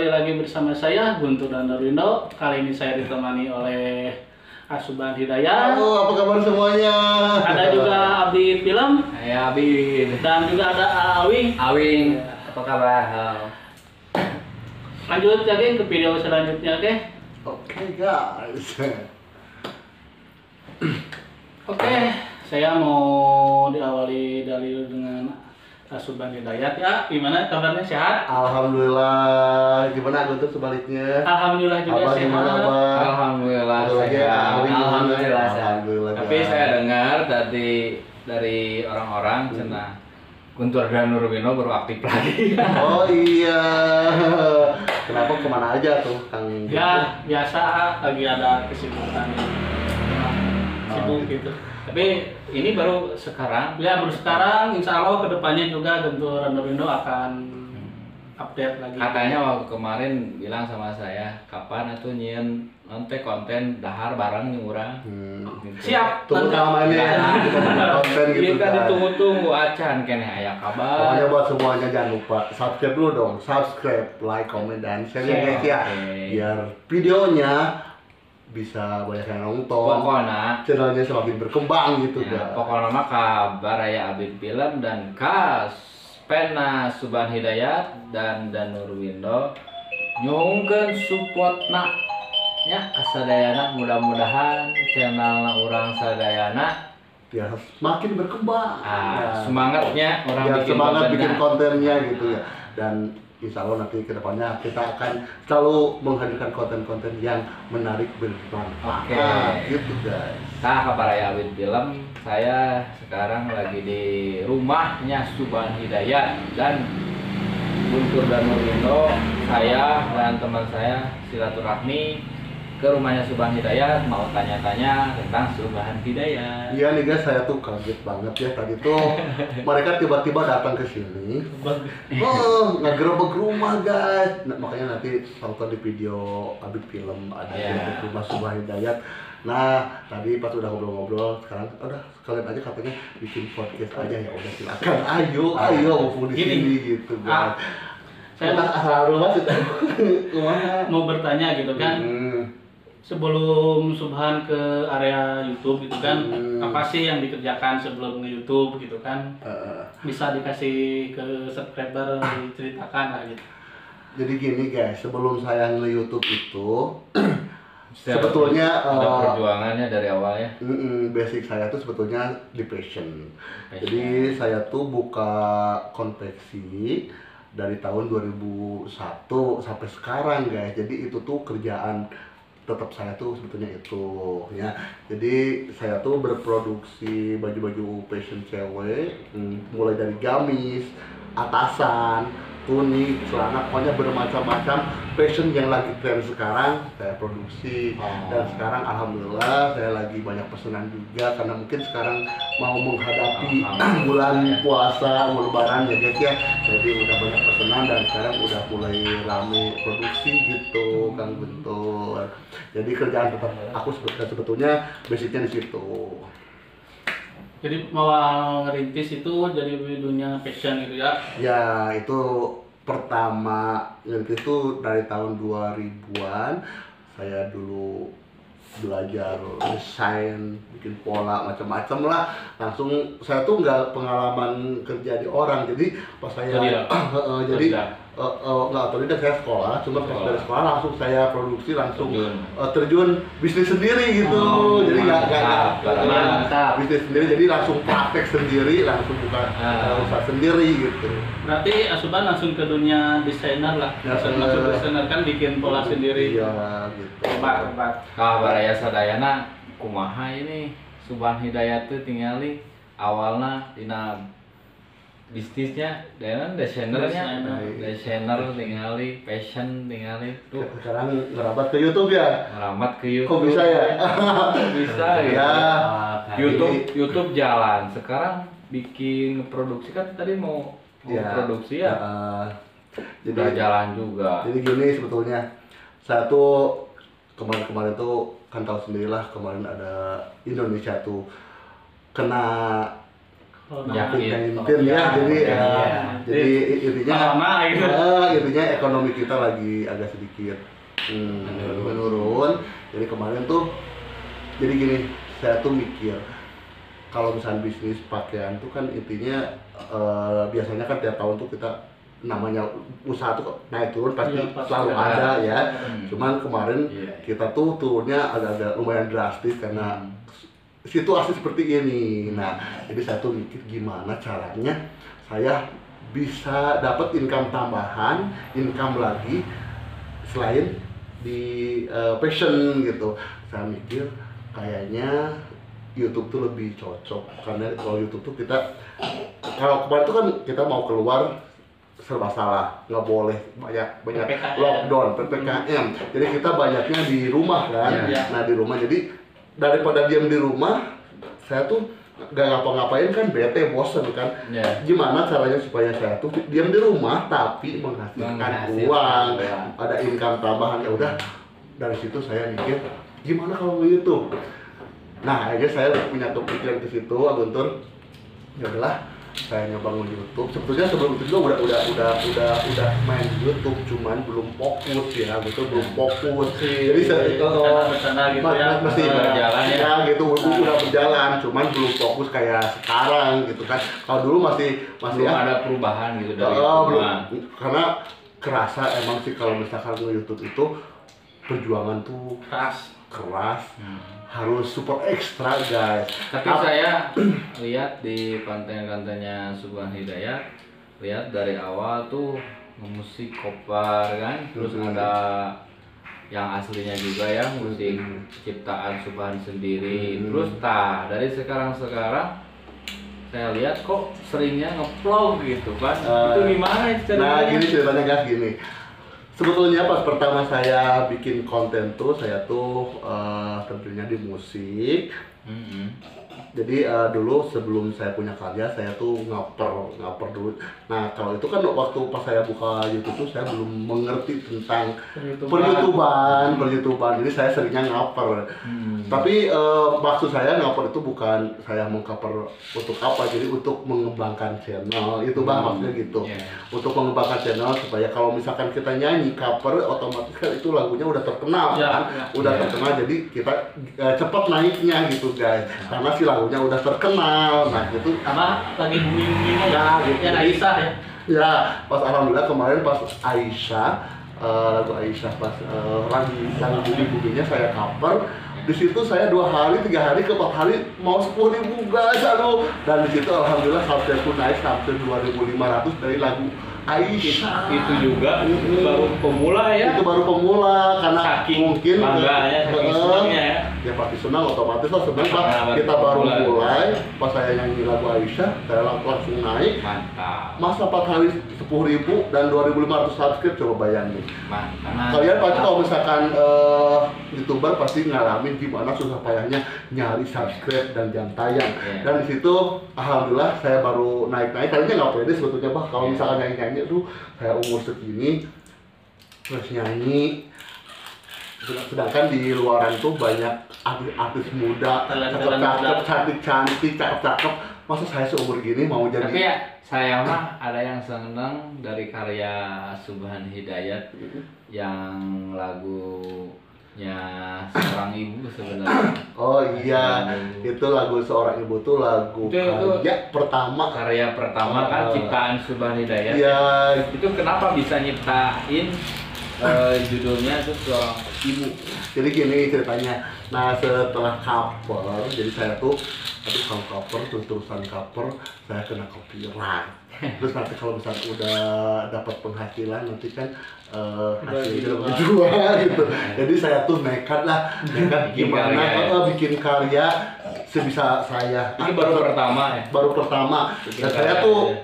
kembali lagi bersama saya Guntur dan Darwindo. Kali ini saya ditemani oleh Asuban Hidayat. Halo, apa kabar semuanya? Ada juga Abi Film. Ya Abi. Dan juga ada Awing. Awing. Apa kabar? Lanjut lagi ke video selanjutnya, oke? Oke guys. Oke, saya mau diawali dengan Asuban Hidayat ya. Gimana kabarnya, sehat? Alhamdulillah. Gimana Guntur sebaliknya? Alhamdulillah juga Abah sehat. gimana, Abah? Alhamdulillah Ada lagi ya, sehat. Awing gimana? Alhamdulillah sehat. Alhamdulillah, Tapi guys. saya dengar dari orang-orang cenah Guntur dan Nurwino baru aktif lagi. Oh iya. Kenapa kemana aja tuh Kang? Ya, biasa lagi ada kesibukan. Sibuk gitu. Tapi ini baru sekarang. Ya, baru sekarang, insya Allah kedepannya juga Guntur dan Nurwindo akan update lagi. Katanya waktu kemarin bilang sama saya, kapan atuh nyieun nanti konten dahar bareng nih urang. Gitu. Siap. Tunggu kelamaan ya. Kita bikin konten gitu Kita kan. ditunggu-tunggu acan kene aya kabar. Pokoknya buat semuanya jangan lupa subscribe dulu dong. Subscribe, like, comment, dan share ya guys ya. Oke. Biar videonya bisa banyak yang nonton. Pokoknya Channelnya semakin berkembang gitu ya, guys. pokoknya mah kabar aya Abid Film dan Kas Pena Suban Hidayat dan Nurwindo nyungkeun supportna ya kasadayana, mudah-mudahan channelna urang sadayana Biar semakin berkembang. Ya. semangatnya orang Biar bikin semangat kontennya. bikin kontennya gitu ya. Dan insya Allah nanti kedepannya kita akan selalu menghadirkan konten-konten yang menarik bermanfaat. Oke. Gitu guys. Nah, kabar aya Abid Film, saya sekarang lagi di rumahnya Suban Hidayat dan Guntur dan Nurwindo. Saya dan teman saya silaturahmi ke rumahnya Suban Hidayat, mau tanya-tanya tentang Suban Hidayat. Iya nih guys, saya tuh kaget banget ya tadi tuh mereka tiba-tiba datang ke sini. Oh, ngegerebek rumah guys. Nah, makanya nanti tonton di video Abid Film ada Iya. di rumah Subah Hidayat. Nah, tadi pas udah ngobrol-ngobrol, sekarang udah kalian aja katanya bikin podcast aja ya udah silakan. Ayo mumpung di Gini. sini gitu guys. Saya Saya asal rumah sih. Kemana? mau bertanya gitu kan. Sebelum Subhan ke area YouTube gitu kan, apa sih yang dikerjakan sebelum nge-YouTube gitu kan? Bisa dikasih ke subscriber diceritakan lah gitu. Jadi gini guys, sebelum saya nge-YouTube itu sebetulnya ada perjuangannya dari awal ya. basic saya tuh sebetulnya di passion. Jadi saya tuh buka konveksi dari tahun 2001 sampai sekarang guys. Jadi itu tuh kerjaan tetap saya tuh sebetulnya itu ya. Jadi saya tuh berproduksi baju-baju fashion cewek, mulai dari gamis, atasan, tunik, celana, pokoknya bermacam-macam fashion yang lagi tren sekarang saya produksi. Dan sekarang alhamdulillah saya lagi banyak pesanan juga karena mungkin sekarang mau menghadapi bulan puasa, mau lebaran ya guys ya. Jadi udah banyak pesanan dan sekarang udah mulai rame produksi gitu Kang Guntur. Jadi kerjaan tetap aku sebetulnya basicnya di situ. Jadi mau ngerintis itu jadi dunia fashion gitu ya. Ya itu pertama itu dari tahun 2000-an. Saya dulu belajar desain, bikin pola macam-macam lah. Langsung saya tuh nggak pengalaman kerja di orang. Jadi pas saya nggak otodidak, saya sekolah. Cuma pas dari sekolah langsung saya produksi, langsung terjun bisnis sendiri gitu. Jadi nggak bisnis sendiri, jadi langsung praktek sendiri, langsung buka usaha sendiri gitu. Berarti Asuban langsung ke dunia desainer lah. Langsung desainer kan bikin pola sendiri. Iya gitu. Hebat. Kabar aya sadayana kumaha ini Suban Hidayat tuh tingali awalna dina bisnisnya dan desainernya tingali fashion tingali tuh Sekarang ngerabat ke YouTube ya? ngeramat ke YouTube. Kok bisa ya? Bisa gitu. Ya. YouTube jalan. Sekarang bikin produksi kan tadi mau produksi ya. Jadi Udah jalan juga. Jadi gini sebetulnya, saya tuh kemarin tuh kan tahu sendirilah, kemarin ada Indonesia tuh kena mungkin ya, jadi intinya intinya ekonomi kita lagi agak sedikit menurun. Jadi kemarin tuh jadi gini, saya tuh mikir kalau misalnya bisnis pakaian tuh kan intinya biasanya kan tiap tahun tuh kita namanya usaha tuh naik turun pasti selalu ada ya. Cuman kemarin kita tuh turunnya agak-agak lumayan drastis karena situasi seperti ini. Nah, jadi saya tuh mikir gimana caranya saya bisa dapat income tambahan, income lagi selain di passion gitu. Saya mikir kayaknya YouTube tuh lebih cocok karena kalau YouTube tuh kita kalau kemarin tuh kan kita mau keluar serba salah, nggak boleh banyak lockdown, PPKM. Jadi kita banyaknya di rumah kan. Nah di rumah, jadi daripada diam di rumah, saya tuh nggak ngapa-ngapain kan, bete, bosen kan. Gimana caranya supaya saya tuh diam di rumah tapi menghasilkan uang, ada income tambahan. Ya udah, dari situ saya mikir gimana kalau YouTube. Nah akhirnya saya punya kepikiran ke situ, Guntur. Ya udahlah, saya ngebangun YouTube. Sebetulnya sebelum itu juga udah main YouTube, cuman belum fokus ya, gitu belum fokus. Jadi saya itu masih berjalan ya, gitu udah berjalan, cuman belum fokus kayak sekarang gitu kan. Kalau dulu masih belum ada perubahan gitu dari belum, karena kerasa emang sih kalau misalkan YouTube itu perjuangan tuh keras. Harus super ekstra guys. Tapi saya lihat di konten-kontennya Subhan Hidayat, lihat dari awal tuh musik kopar kan, terus ada yang aslinya juga ya, musik ciptaan Subhan sendiri. Terus dari sekarang saya lihat kok seringnya nge-vlog gitu kan. Itu gimana ceritanya? Nah gini ceritanya guys, gini. Sebetulnya pas pertama saya bikin konten tuh, saya tuh tentunya di musik. Jadi dulu sebelum saya punya karya, saya tuh ngaper dulu. Nah kalau itu kan waktu pas saya buka YouTube tuh saya belum mengerti tentang per-YouTuban. Jadi saya seringnya ngaper. Tapi maksud saya ngaper itu bukan saya mengcover untuk apa, jadi untuk mengembangkan channel. Itu Bang maksudnya gitu. Untuk mengembangkan channel supaya kalau misalkan kita nyanyi cover, otomatis kan itu lagunya udah terkenal kan. Udah terkenal, jadi kita cepat naiknya gitu guys. Karena si lagunya udah terkenal. Nah gitu. Sama lagi booming-boomingnya gitu. Ya Aisyah ya. Ya, pas alhamdulillah kemarin pas Aisyah, lagu Aisyah pas lagi booming-boomingnya saya cover. Di situ saya 2 hari, 3 hari, ke 4 hari mau 10.000 guys, aduh. Dan di situ alhamdulillah sampai pun naik sampai 2.500 dari lagu Aisyah. Itu juga baru pemula ya. Itu baru pemula karena saking mungkin bangganya, saking senangnya ya. Ya pasti senang, otomatis lah senang Pak. Kita baru mulai, pas saya nyanyi lagu Aisyah, saya langsung naik. Mantap. Masa 4 hari 10.000 dan 2.500 subscribe, coba bayangin. Mantap. Kalian pasti kalau misalkan YouTuber pasti ngalamin gimana susah payahnya nyari subscribe dan jam tayang. Dan di situ alhamdulillah saya baru naik-naik. Kalinya nggak pede sebetulnya Bah kalau misalkan nyanyi-nyanyi tuh saya umur segini terus nyanyi. Sedangkan di luaran tuh banyak artis muda, cakep-cakep, cantik-cantik, cakep-cakep. Masa saya seumur gini mau jadi? Tapi ya saya mah ada yang seneng dari karya Subhan Hidayat yang lagunya Seorang Ibu sebenarnya. Oh iya, itu lagu Seorang Ibu tuh lagu karya pertama. Karya pertama kan ciptaan Subhan Hidayat. Iya. Itu kenapa bisa nyiptain judulnya itu Seorang Ibu? Jadi gini ceritanya. Nah setelah cover, jadi saya tuh cover terusan cover, saya kena copyright. Terus nanti kalau misalnya udah dapat penghasilan nanti kan hasilnya lebih jual gitu. Jadi saya tuh nekat gimana bikin karya sebisa saya. Ini baru pertama ya? Baru pertama. Dan saya tuh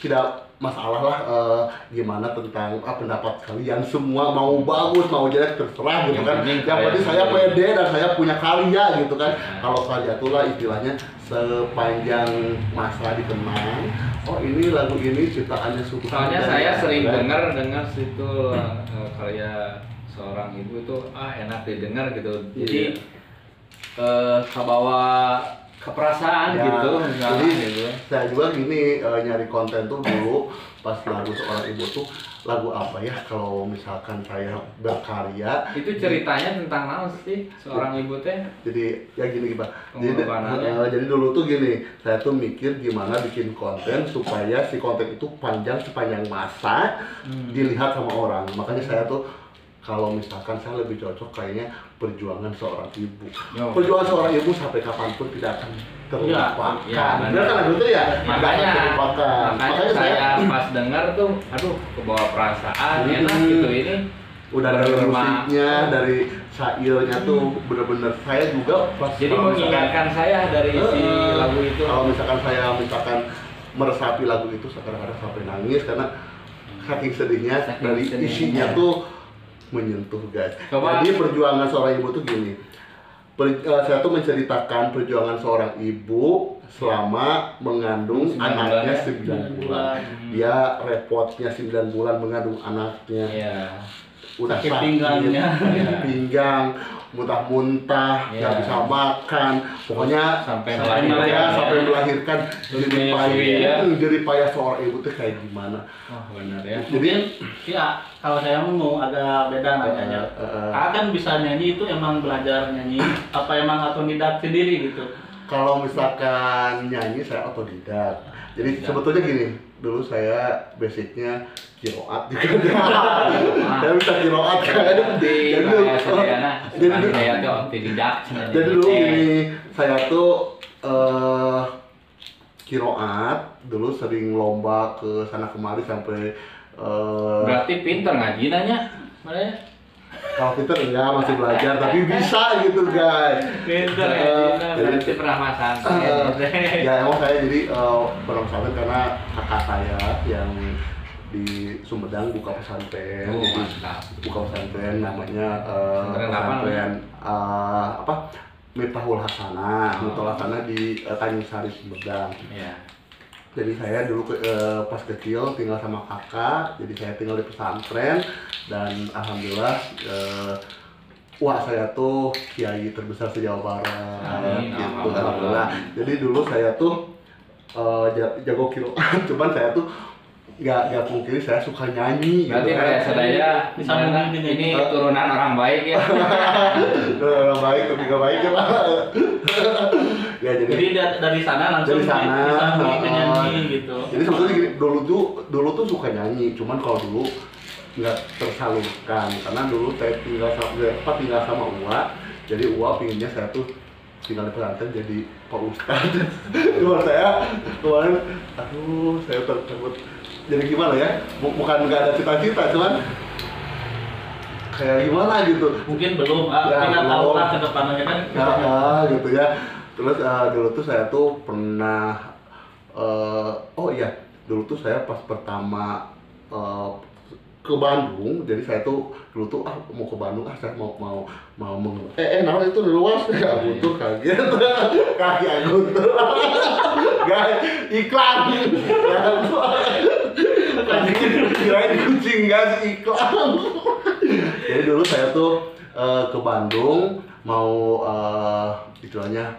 tidak masalah lah gimana tentang pendapat kalian semua, mau bagus mau jelek terserah gitu kan. Yang penting saya pede dan saya punya karya gitu kan. Kalau karya itulah istilahnya sepanjang masa dikenang. Oh ini lagu ini ciptaannya Subhan. Soalnya saya sering dengar situ karya Seorang Ibu itu enak didengar gitu. Jadi kebawa keperasaan Ya, gitu jadi gitu. saya juga gini nyari konten tuh dulu pas lagu seorang ibu tuh lagu apa ya kalau misalkan saya berkarya Itu ceritanya tentang naon sih seorang ibu teh? jadi ya gini Pak. Pengorbanannya. Jadi dulu tuh gini, saya tuh mikir gimana bikin konten supaya si konten itu panjang sepanjang masa dilihat sama orang. Makanya saya tuh kalau misalkan saya lebih cocok kayaknya perjuangan seorang ibu. Perjuangan seorang ibu sampai kapanpun tidak akan terlupakan. Ya, Benar kan lagu itu ya? Tidak akan makanya terlupakan. saya pas dengar tuh, aduh kebawa perasaan enak gitu ini. Udah dari musiknya, dari syairnya tuh bener-bener saya juga pas Jadi kalau mengingatkan saya dari si lagu itu. Kalau misalkan saya meresapi lagu itu kadang-kadang sampai nangis karena saking sedihnya dari isinya tuh menyentuh guys. Jadi perjuangan seorang ibu tuh gini. Saya tuh menceritakan perjuangan seorang ibu selama mengandung anaknya 9 bulan. Dia repotnya 9 bulan mengandung anaknya. Iya. Udah sakit sakit, pinggangnya. sakit pinggang, muntah-muntah, nggak bisa makan, pokoknya sampai melahirkan jadi payah seorang ibu tuh kayak gimana? Oh benar ya. Mungkin ya kalau saya mau agak beda nanya. Kan bisa nyanyi itu emang belajar nyanyi apa emang otodidak sendiri gitu? Kalau misalkan nyanyi saya otodidak. Jadi sebetulnya gini, dulu saya basicnya kiroat juga. Saya bisa kiroat kan. Jadi dulu gini, saya tuh kiroat dulu sering lomba ke sana kemari sampai berarti pinter ngaji nanya. kalau kita enggak masih belajar tapi bisa gitu guys. Pinter berarti pernah masak. Ya emang saya jadi pernah pesantren karena kakak saya yang di Sumedang buka pesantren. Jadi buka pesantren namanya pesantren apa Miftahul Hasanah. Miftahul Hasanah di Tanjung Sari Sumedang. Jadi saya dulu pas kecil tinggal sama kakak, jadi saya tinggal di pesantren dan alhamdulillah wah saya tuh kiai terbesar se-Jawa Barat gitu alhamdulillah. Jadi dulu saya tuh jago kiroan, cuman saya tuh nggak pungkiri saya suka nyanyi. Berarti gitu, kayak saya misalnya ini turunan orang baik ya. Orang baik tapi nggak baik ya Pak. Ya jadi dari sana langsung bisa nyanyi gitu. Jadi sebetulnya gini, dulu tuh suka nyanyi, cuman kalau dulu nggak tersalurkan karena dulu saya tinggal sama Uwa, jadi Uwa pinginnya saya tuh tinggal di pesantren jadi Pak Ustadz. Cuma saya kemarin, aduh saya takut jadi gimana ya? Bukan nggak ada cita-cita, cuman kayak gimana gitu. Mungkin belum, kita tahu lah ke depannya kan. Gitu ya. Terus dulu tuh saya tuh pernah oh iya, dulu tuh saya pas pertama ke Bandung, jadi saya tuh dulu tuh mau ke Bandung, saya mau namanya itu luas ya, aku tuh kaget kaki aku tuh guys iklan kirain kucing guys iklan. Jadi dulu saya tuh ke Bandung mau istilahnya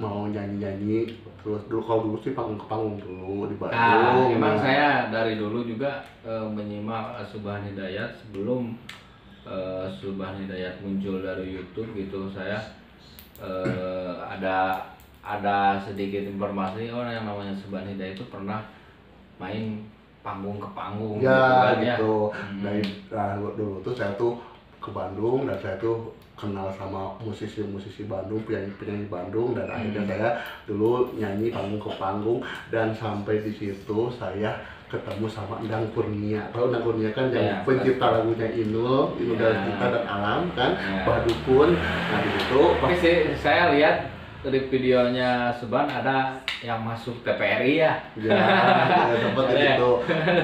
mau nyanyi-nyanyi, terus dulu kalau dulu sih panggung dulu di Bandung. Memang saya dari dulu juga menyimak Subhan Hidayat sebelum Subhan Hidayat muncul dari YouTube gitu. Saya ada sedikit informasi yang namanya Subhan Hidayat itu pernah main panggung ke panggung gitu. Dari dulu tuh saya tuh ke Bandung dan saya tuh kenal sama musisi-musisi Bandung, penyanyi Bandung, dan akhirnya saya dulu nyanyi panggung ke panggung dan sampai di situ saya ketemu sama Endang Kurnia. Tahu Endang Kurnia kan yang pencipta lagunya Inul dari Kita dan Alam kan, Bah Dukun. Nah di situ saya lihat dari videonya Subhan ada yang masuk TPRI ya. Ya sempat di situ.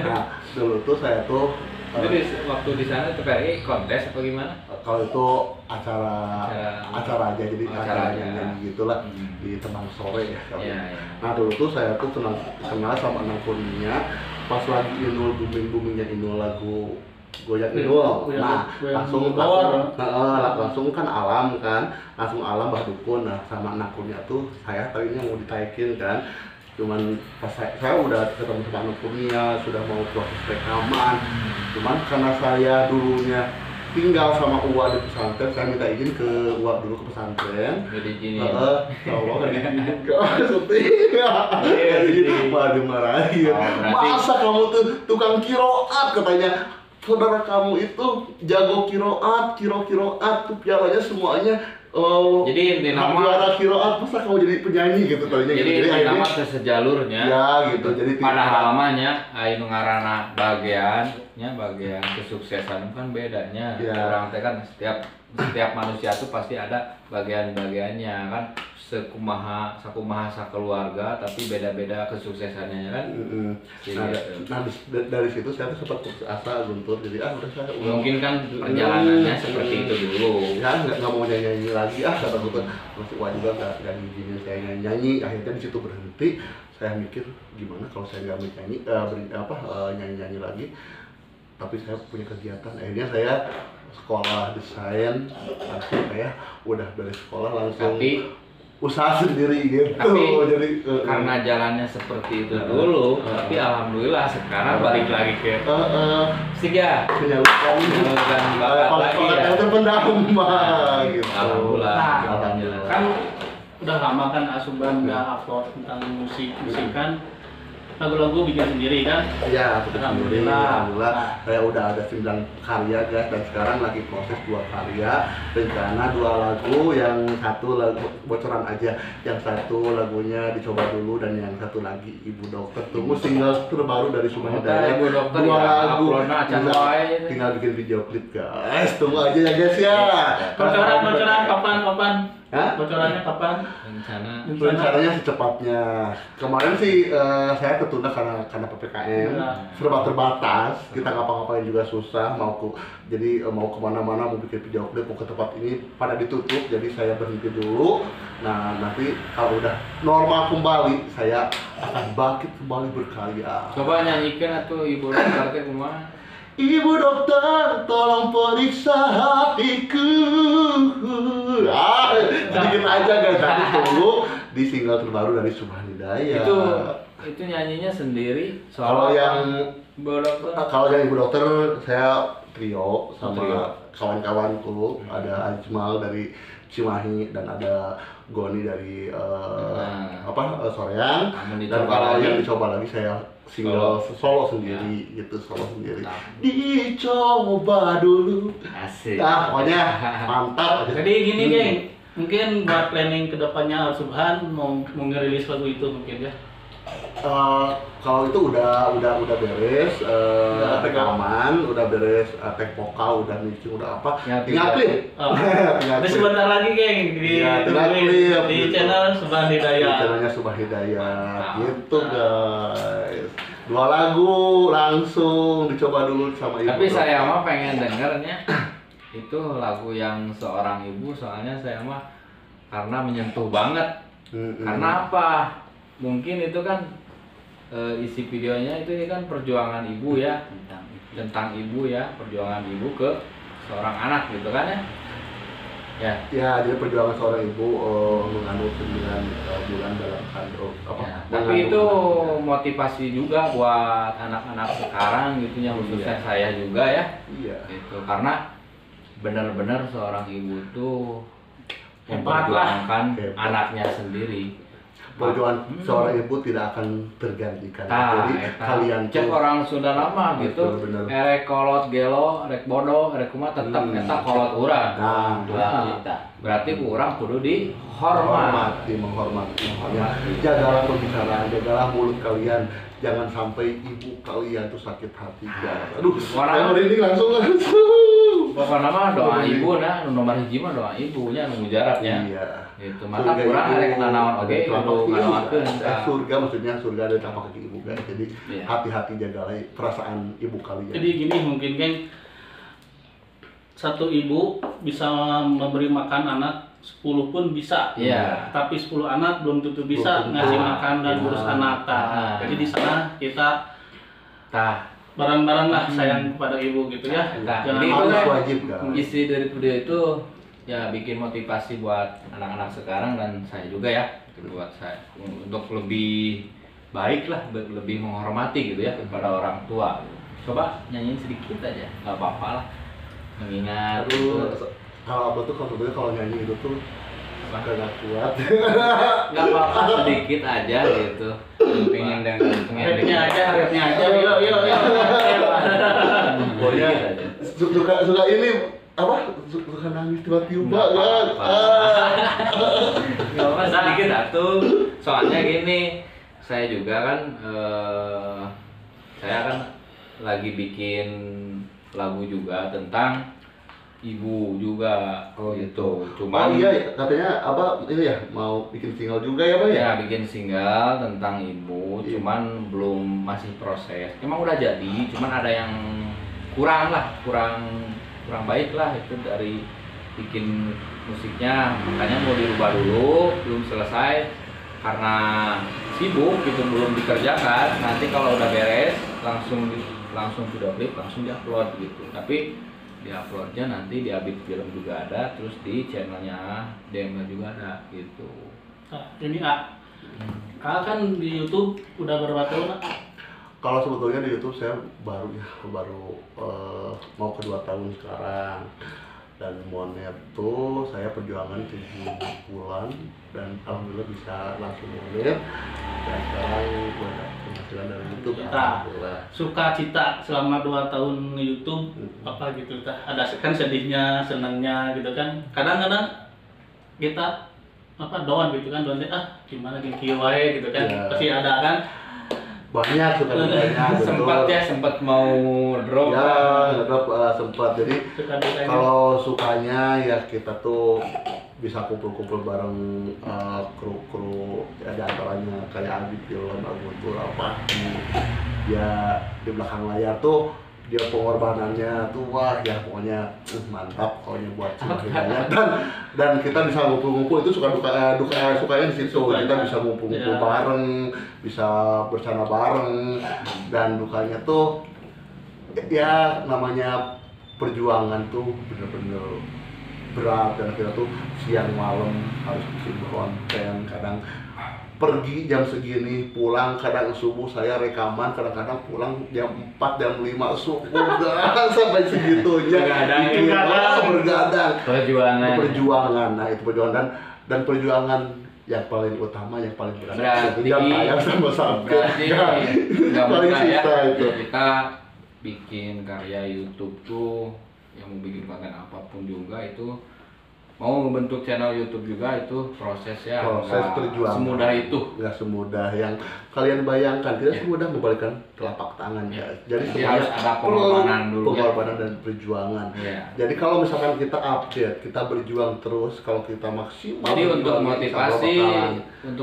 Nah dulu tuh saya tuh jadi waktu di sana TPRI kontes apa gimana? Kalau itu acara aja, jadi acara yang gitulah di Teman Sore ya. Nah dulu tuh saya tuh kenal sama Endang Kurnia pas lagi Inul boomingnya Inul lagu goyang idul. Nah, langsung kan alam kan, langsung alam Mbah Dukun. Nah, sama anak-anaknya tuh saya tadinya mau ditaikin kan. Cuman pas saya udah ketemu sama anak-anaknya, sudah mau proses rekaman. Cuman karena saya dulunya tinggal sama Uwa di pesantren, saya minta izin ke Uwa dulu ke pesantren. Jadi gini. Allah kan izin ke syuting. Waduh marahin. Masa kamu tuh tukang kiroat katanya. Saudara kamu itu jago kiroat tuh pialanya semuanya. Jadi inti nama juara kiroat, masa kamu jadi penyanyi gitu tadinya. Jadi gitu. inti nama sejalurnya. Ya gitu. Jadi pada halamannya aing ngarana bagian kesuksesan kan bedanya. Ya. Orang teh kan setiap manusia tuh pasti ada bagian-bagiannya kan, sakumaha sakeluarga tapi beda-beda kesuksesannya kan. Nah, dari situ saya tuh sempat putus asa, Guntur. Jadi udah saya mungkin kan perjalanannya seperti itu dulu. Ya nggak mau nyanyi lagi kata Guntur. Masih Wah juga nggak ngizinin saya nyanyi. Akhirnya di situ berhenti. Saya mikir gimana kalau saya nggak nyanyi lagi. Tapi saya punya kegiatan. Akhirnya saya sekolah desain, langsung saya udah dari sekolah langsung usaha sendiri gitu. Tapi jadi karena jalannya seperti itu dulu, tapi alhamdulillah sekarang balik lagi ke Siga menyalurkan bakat lagi ya. Terpendam gitu. Alhamdulillah. Nah, kan udah lama kan Asuban nggak upload tentang musik kan. Lagu-lagu bikin sendiri kan? Iya, alhamdulillah. Nah. Saya udah ada 9 karya guys, dan sekarang lagi proses 2 karya. Rencana 2 lagu, yang satu lagu bocoran aja, yang satu lagunya dicoba dulu, dan yang satu lagi Ibu Dokter. Tunggu single terbaru dari Subhan Hidayat. 2 lagu. Tinggal bikin video klip guys. Tunggu aja ya guys ya. Bocoran kapan? Bocorannya kapan? Rencananya secepatnya. Kemarin sih saya ketunda karena PPKM, serba terbatas. Kita ngapa-ngapain juga susah. Jadi mau kemana-mana, mau bikin video klip, mau ke tempat ini pada ditutup. Jadi saya berhenti dulu. Nah nanti kalau udah normal kembali, saya akan bangkit kembali berkarya. Coba nyanyikan atau Ibu Dokter ke rumah. Ibu Dokter, tolong periksa hatiku. Sedikit aja guys, tapi tunggu di single terbaru dari Subhan Hidayat. Itu nyanyinya sendiri. Kalau yang Ibu Dokter, kalau yang Ibu Dokter saya trio sama kawan-kawanku. Ada Ajmal dari Cimahi dan ada Goni dari Soreang. Dan kalau yang dicoba lagi saya single solo sendiri gitu, dicoba dulu. Asik. Nah, pokoknya mantap. Jadi gini geng, mungkin buat planning kedepannya Subhan mau ngerilis lagu itu mungkin ya. Kalau itu udah beres, rekaman, udah beres, take vokal, udah mixing, udah apa, tinggal klip. Terus sebentar lagi geng di channel Subhan Hidayat. Di channelnya Subhan Hidayat, gitu guys. 2 lagu langsung dicoba dulu sama Ibu. Tapi saya mah pengen dengernya itu lagu yang Seorang Ibu, soalnya saya mah karena menyentuh banget. Karena apa? Mungkin itu kan isi videonya itu kan perjuangan ibu ya, tentang ibu ya, perjuangan ibu ke seorang anak gitu kan ya. Ya, jadi perjuangan seorang ibu mengandung 9 bulan dalam kandung tapi itu motivasi juga buat anak-anak sekarang gitu ya, khususnya saya juga ya. Iya. Itu karena benar-benar seorang ibu tuh Hebat memperjuangkan anaknya sendiri. Perjuangan seorang ibu tidak akan tergantikan. Jadi kalian cek orang Sunda lama gitu, erek kolot gelo, erek bodoh, erek kumaha tetap eta kolot urang. Berarti urang kudu menghormati. Jagalah pembicaraan, jagalah mulut kalian. Jangan sampai ibu kalian tuh sakit hati. Aduh, saya merinding langsung. Pokoknya nama doa ibu nomor 1 mah doa ibunya nu mujarabnya. Iya. Itu mata kurang arek nanaon oge kudu nganoakeun. Surga maksudnya surga ada telapak kaki ibu guys. Jadi hati-hati jagalah perasaan ibu kalian. Jadi gini mungkin geng, satu ibu bisa memberi makan anak 10 pun bisa. Iya. Tapi 10 anak belum tentu bisa ngasih makan dan ngurus anak. Jadi di sana kita bareng-bareng lah sayang kepada ibu gitu ya. Nah, Jangan jadi itu harus kan wajib kan. isi dari video itu ya bikin motivasi buat anak-anak sekarang dan saya juga ya, buat saya untuk lebih baik lah, lebih menghormati gitu ya kepada orang tua. Coba nyanyiin sedikit aja, nggak apa-apa lah. Mengingat Kalau aku tuh kalau nyanyi itu tuh agak kuat. nggak apa-apa sedikit aja gitu. Pengen rapnya aja, yuk. Pokoknya suka ini apa? Suka nangis tiba-tiba kan. Nggak apa sedikit atuh. Soalnya gini, saya juga kan saya kan lagi bikin lagu juga tentang ibu juga. Oh gitu. Oh Cuman iya, katanya apa ini ya mau bikin single juga ya Pak ya? ya bikin single tentang ibu, Iya. cuman belum, masih proses. Emang udah jadi, cuman ada yang kurang lah, kurang baik lah itu dari bikin musiknya. Makanya mau dirubah dulu, belum selesai karena sibuk gitu, belum dikerjakan. Nanti kalau udah beres langsung video klip langsung diupload gitu. Tapi diuploadnya nanti di Abit Film juga ada, terus di channelnya DML juga ada gitu. Nah, ini Kak kan di YouTube udah berapa tahun? Kalau sebetulnya di YouTube saya baru mau ke 2 tahun sekarang, dan monet tuh saya perjuangan 7 bulan dan alhamdulillah bisa langsung monet, dan sekarang gue ada penghasilan dari YouTube. Alhamdulillah. Sukacita selama 2 tahun YouTube apa gitu tah? Ada kan sedihnya, senangnya gitu kan. Kadang-kadang kita down gitu kan, gimana kieu wae gitu kan. Ya. Pasti ada kan. Banyak suka dukanya, sempat mau drop ya, drop sempat. Jadi Suka-dukanya. kalau sukanya ya kita tuh bisa kumpul-kumpul bareng kru ya, di antaranya kayak Abit Film, Aguntur, apa ya di belakang layar tuh dia pengorbanannya tuh wah ya pokoknya mantap pokoknya buat Hidayat, dan kita bisa ngumpul-ngumpul itu sukanya di situ. Kita bisa ngumpul-ngumpul bareng, bisa bercanda bareng, dan dukanya tuh ya namanya perjuangan tuh bener-bener berat, dan kita tuh siang malam harus bikin konten, kadang pergi jam segini, pulang kadang subuh saya rekaman, kadang-kadang pulang jam 4, jam 5 subuh, sampai segitunya. Bergadang. Perjuangan. Nah itu perjuangan dan perjuangan yang paling utama, yang paling berat itu jam tayang sama sampai. Nggak Paling mudah ya. susah itu. Kita bikin karya YouTube tuh, yang mau bikin konten apapun juga itu, mau membentuk channel YouTube juga itu prosesnya Perjuangan semudah itu. Nggak semudah yang kalian bayangkan, tidak semudah membalikan telapak tangan ya. Jadi harus ada pengorbanan dulu, pengorbanan dan perjuangan. Ya. Jadi kalau misalkan kita update, kita berjuang terus, kalau kita maksimal. Jadi untuk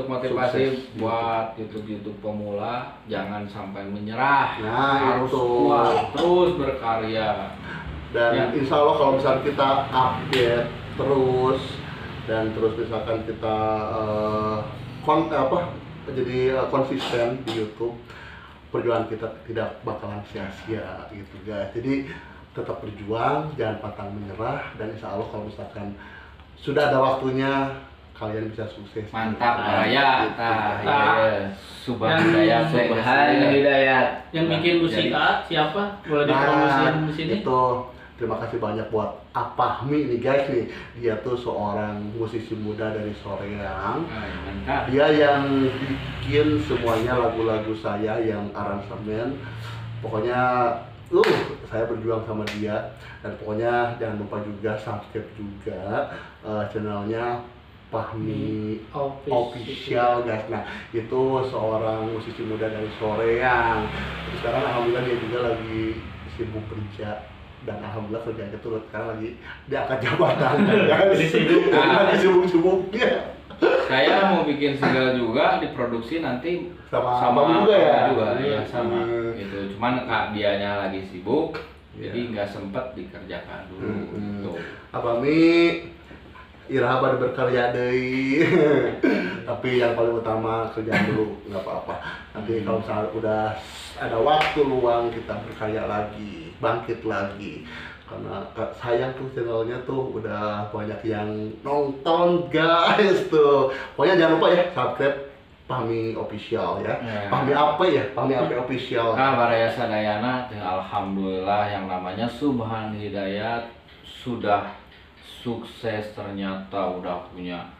motivasi sukses. buat YouTube pemula, jangan sampai menyerah. Nah, harus itu. kuat, terus berkarya. Dan insya Allah kalau misalkan kita update terus, dan terus misalkan kita jadi konsisten di YouTube, perjuangan kita tidak bakalan sia-sia gitu guys. Jadi tetap berjuang, jangan pantang menyerah, dan insya Allah kalau misalkan sudah ada waktunya kalian bisa sukses. Mantap ya. Subhan Hidayat. Yang bikin musik siapa? Boleh dipromosiin di sini? Itu terima kasih banyak buat Apahmi nih guys nih. Dia tuh seorang musisi muda dari Soreang. Mantap. Dia yang bikin semuanya lagu-lagu saya yang aransemen. Pokoknya saya berjuang sama dia, dan pokoknya jangan lupa juga subscribe juga channelnya Pahmi Official guys. Nah itu seorang musisi muda dari Soreang. Sekarang alhamdulillah dia juga lagi sibuk kerja, dan alhamdulillah kerjanya tuh sekarang lagi diangkat jabatan. Jadi sibuk-sibuknya. Saya mau bikin single juga, diproduksi nanti sama juga ya. Iya sama. Gitu. Cuman dianya lagi sibuk, jadi nggak sempet dikerjakan dulu. Gitu. Abami Iraha pada berkarya deui. Tapi yang paling utama kerjaan dulu, nggak apa-apa. Nanti kalau misalnya udah ada waktu luang kita berkarya lagi, bangkit lagi. Karena sayang tuh channelnya tuh udah banyak yang nonton guys tuh. Pokoknya jangan lupa ya subscribe Pahmi Official ya. Pahmi apa ya? Pahmi apa Official. Baraya Sadayana, alhamdulillah yang namanya Subhan Hidayat sudah sukses, ternyata udah punya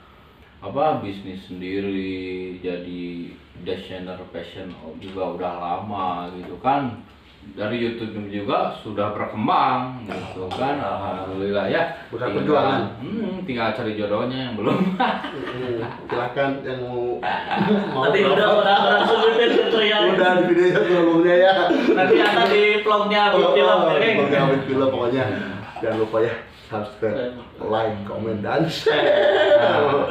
bisnis sendiri, jadi desainer fashion juga udah lama gitu kan. Dari YouTube juga sudah berkembang gitu kan, alhamdulillah ya. Bukan perjuangan. Tinggal cari jodohnya yang belum. Silakan yang mau Tadi udah sebutin gitu ya. Udah di video sebelumnya ya. Nanti ada di vlognya Abid Film. Vlognya Abid Film pokoknya. Jangan lupa ya subscribe, like, komen, dan share.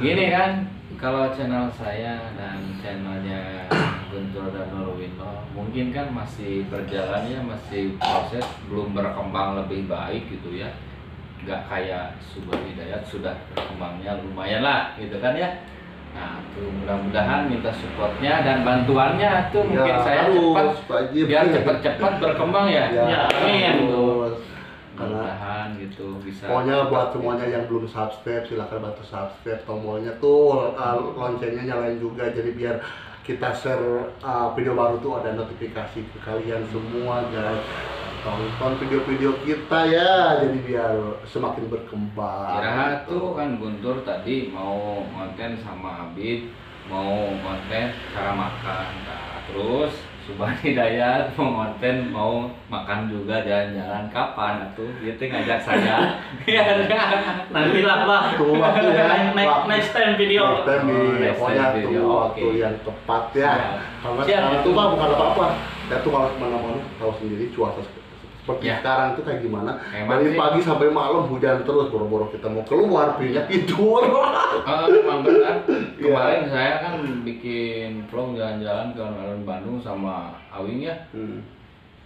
Gini kan, kalau channel saya dan channelnya Guntur dan Nurwino mungkin kan masih berjalannya, masih proses, belum berkembang lebih baik gitu ya. Nggak kayak Subhan Hidayat sudah berkembangnya lumayan lah gitu kan ya. Nah tuh mudah-mudahan minta supportnya dan bantuannya tuh mungkin saya cepat biar cepat-cepat berkembang ya. Amin tuh. Mudah-mudahan gitu bisa. Pokoknya buat semuanya yang belum subscribe silakan bantu subscribe, tombolnya tuh loncengnya nyalain juga, jadi biar kita share video baru tuh ada notifikasi ke kalian semua guys. Tonton video-video kita ya, jadi biar semakin berkembang. Kira tuh kan Guntur tadi mau konten sama Abid, mau konten cara makan, nah, terus Subhan Hidayat mau konten mau makan juga, jalan-jalan kapan tuh dia ngajak saya. Nanti lah Tunggu waktu ya. Next time video. Next time pokoknya tunggu waktu yang tepat ya. Karena sekarang itu Pak bukan apa-apa. Ya tuh kalau kemana-mana tahu sendiri cuaca seperti sekarang itu kayak gimana. Dari pagi sampai malam hujan terus, boro-boro kita mau keluar pilihnya tidur. Emang benar. Kemarin saya kan bikin vlog jalan-jalan ke alun-alun Bandung sama Awing ya.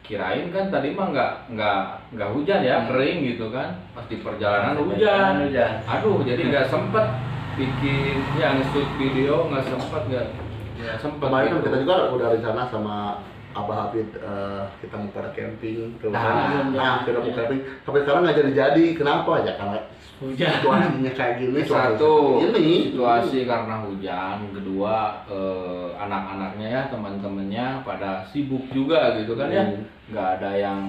Kirain kan tadi mah nggak hujan ya, kering gitu kan. Pas di perjalanan hujan. Aduh, jadi nggak sempet bikin yang shoot video, nggak sempet. Kemarin kan gitu. kita juga udah rencana sama Abah Abid kita mau pada camping ke sana. Kita mau camping. Sampai sekarang nggak jadi. Kenapa? Ya karena Hujan. situasinya kayak gini. Satu, ini situasi karena hujan. Kedua, anak-anaknya ya, teman-temannya pada sibuk juga gitu kan ya. Nggak ada yang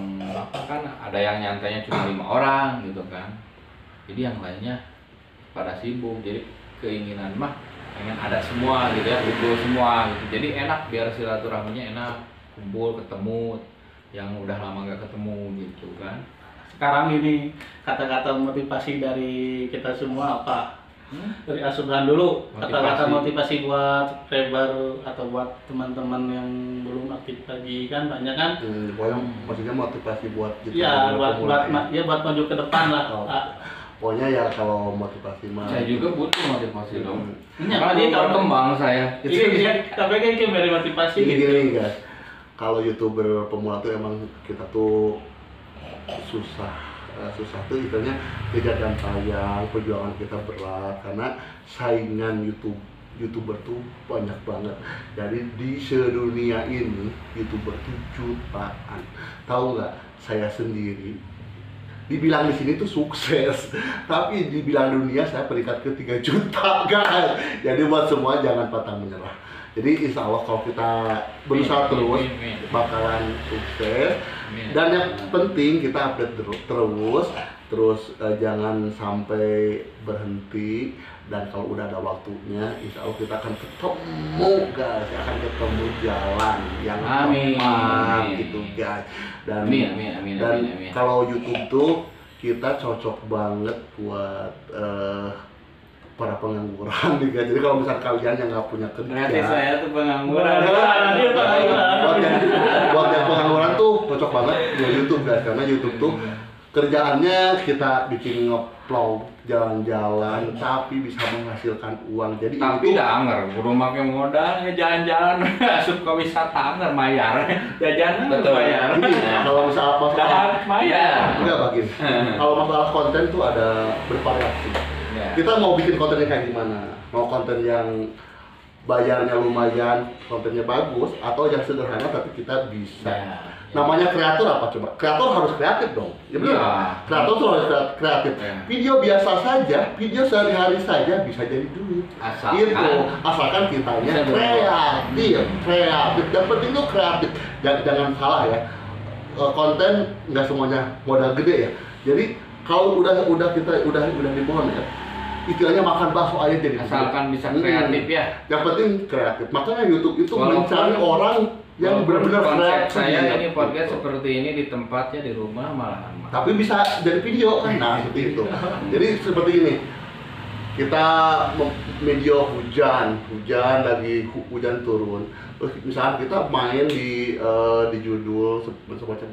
kan, ada yang nyantainya cuma 5 orang gitu kan. Jadi yang lainnya pada sibuk. Jadi keinginan mah pengen ada semua gitu ya, kumpul semua gitu. Jadi enak, biar silaturahminya enak, kumpul ketemu yang udah lama nggak ketemu gitu kan. Sekarang ini kata-kata motivasi dari kita semua apa? Dari Subhan dulu, kata-kata motivasi buat subscriber atau buat teman-teman yang belum aktif lagi kan banyak kan? Pokoknya maksudnya motivasi buat kita. Iya, buat maju ke depan lah. Pokoknya ya kalau motivasi mah. Saya juga butuh motivasi dong. Karena dia kalau kembang saya. Tapi kan kayak dari motivasi Gini gitu. guys, kalau YouTuber pemula tuh emang kita tuh susah tuh istilahnya tidak dan tayang, perjuangan kita berat karena saingan YouTuber tuh banyak banget. Jadi di sedunia ini YouTuber tuh jutaan. Tahu nggak? Saya sendiri dibilang di sini tuh sukses, tapi dibilang dunia saya peringkat ke 3 juta guys. Jadi buat semua jangan patah menyerah. Jadi insya Allah kalau kita berusaha bakalan sukses. Dan yang penting kita update terus jangan sampai berhenti. Dan kalau udah ada waktunya, insya Allah kita akan ketemu guys, akan ketemu jalan yang tepat gitu guys. Dan kalau YouTube tuh kita cocok banget buat para pengangguran juga. Jadi kalau misalnya kalian yang nggak punya kerja, berarti saya tuh pengangguran. Buat yang pengangguran tuh cocok banget di YouTube guys, karena YouTube tuh kerjaannya kita bikin nge-vlog jalan-jalan tapi bisa menghasilkan uang. Jadi tapi itu anger kudu make modal jalan-jalan asup ke wisata anger mayar jajan bayar. Kalau misalnya masalah mayar enggak bagian. Kalau masalah konten tuh ada bervariasi. Kita mau bikin konten yang kayak gimana? Mau konten yang bayarnya lumayan, kontennya bagus, atau yang sederhana tapi kita bisa. Ya. Namanya kreator apa coba? Kreator harus kreatif dong. Ya benar. Ya. Kreator tuh harus kreatif. Ya. Video biasa saja, video sehari-hari saja bisa jadi duit. Asalkan kitanya bisa kreatif. Yang penting tuh kreatif. Jangan salah ya. Konten nggak semuanya modal gede ya. Jadi kalau udah kita di monet, istilahnya makan bakso aja jadi asalkan bisa kreatif ya. Yang penting kreatif. Makanya YouTube itu mencari orang yang benar-benar kreatif. Saya ini podcast seperti ini di tempatnya di rumah malahan. Tapi bisa jadi video kan, nah seperti itu. Jadi seperti ini. Kita video hujan lagi hujan turun. Terus misalnya kita main di judul semacam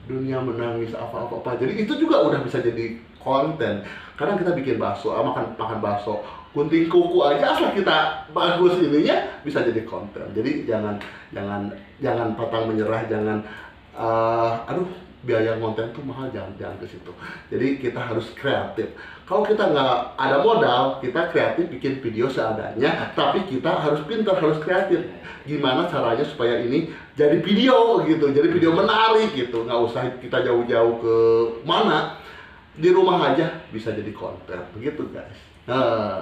dunia menangis apa. Jadi itu juga udah bisa jadi konten. Kadang kita bikin bakso, makan bakso, gunting kuku aja asal kita bagus ininya bisa jadi konten. Jadi jangan pantang menyerah, jangan biaya konten tuh mahal, jangan ke situ. Jadi kita harus kreatif. Kalau kita nggak ada modal, kita kreatif bikin video seadanya, tapi kita harus pintar, harus kreatif. Gimana caranya supaya ini jadi video gitu, jadi video menarik gitu. Nggak usah kita jauh-jauh ke mana, di rumah aja bisa jadi konten, begitu guys.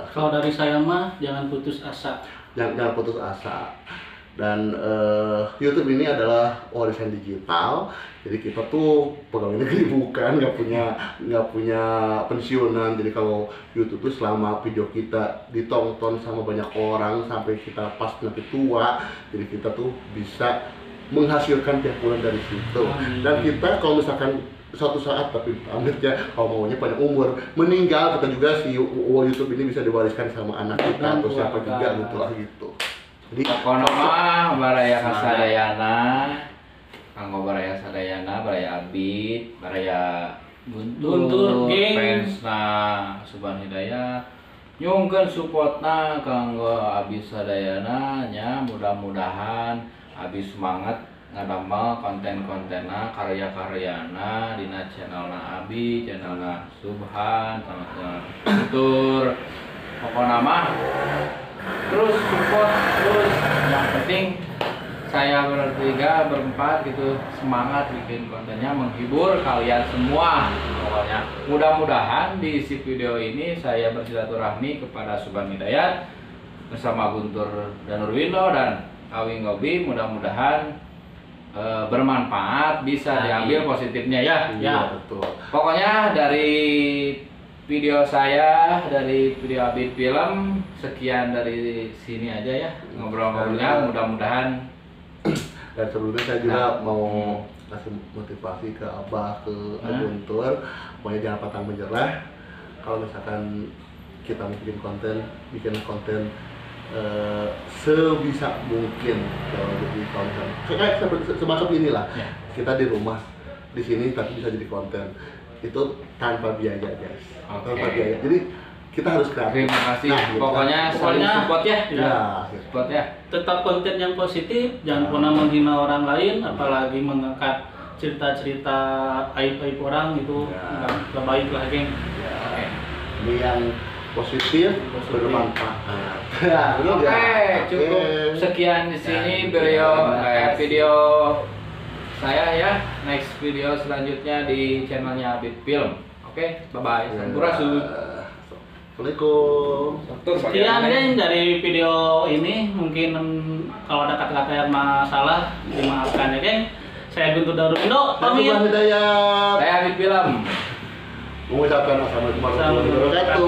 Kalau dari saya mah jangan putus asa. Jangan putus asa. Dan YouTube ini adalah warisan digital, jadi kita tuh pegawai negeri bukan, nggak punya pensiunan. Jadi kalau YouTube tuh selama video kita ditonton sama banyak orang sampai kita pas nanti tua, jadi kita tuh bisa menghasilkan tiap bulan dari situ. Dan kita kalau misalkan suatu saat, tapi amitnya kalau maunya panjang umur, meninggal, kita juga si YouTube ini bisa diwariskan sama anak kita atau siapa juga gitu. Jadi nama baraya kasadayana, kanggo baraya sadayana, baraya abid, baraya guntur, fansna Subhan Hidayat, nyungkeun supportna kanggo abdi sadayana nya, mudah-mudahan abdi semangat ngadamel konten-kontenna, karya-karyana dina channelna abdi, channelna Subhan, channelna guntur. Pokokna mah terus support terus, yang penting saya bertiga berempat gitu semangat bikin kontennya, menghibur kalian semua. Pokoknya mudah-mudahan di isi video ini saya bersilaturahmi kepada Subhan Hidayat bersama Guntur Danurwindo dan Awi Ngobi, mudah-mudahan bermanfaat, bisa diambil positifnya ya. Ya betul. Pokoknya dari video saya, dari video Abid Film, sekian dari sini aja ya ngobrol-ngobrolnya, mudah-mudahan. Dan sebelumnya saya juga mau kasih motivasi ke Abah, ke Guntur, pokoknya jangan pantang menyerah. Kalau misalkan kita mau bikin konten sebisa mungkin kalau jadi konten kayak semacam inilah ya. Kita di rumah di sini tapi bisa jadi konten itu tanpa biaya guys. Tanpa biaya, jadi kita harus kreatif. Terima kasih. Pokoknya saling support ya. Support ya. Tetap konten yang positif, jangan pernah menghina orang lain, apalagi mengangkat cerita-cerita aib-aib orang itu nggak baik lah, geng. Ini yang positif, bermanfaat. Cukup sekian di sini video saya ya. Next video selanjutnya di channelnya Abid Film. Oke, bye-bye. Sampurasun. Assalamualaikum. Sekian geng dari video ini. Mungkin kalau ada kata-kata yang masalah dimaafkan ya geng. Saya Guntur Danurwindo pamit. Saya Abid Film. Mengucapkan assalamualaikum warahmatullahi wabarakatuh.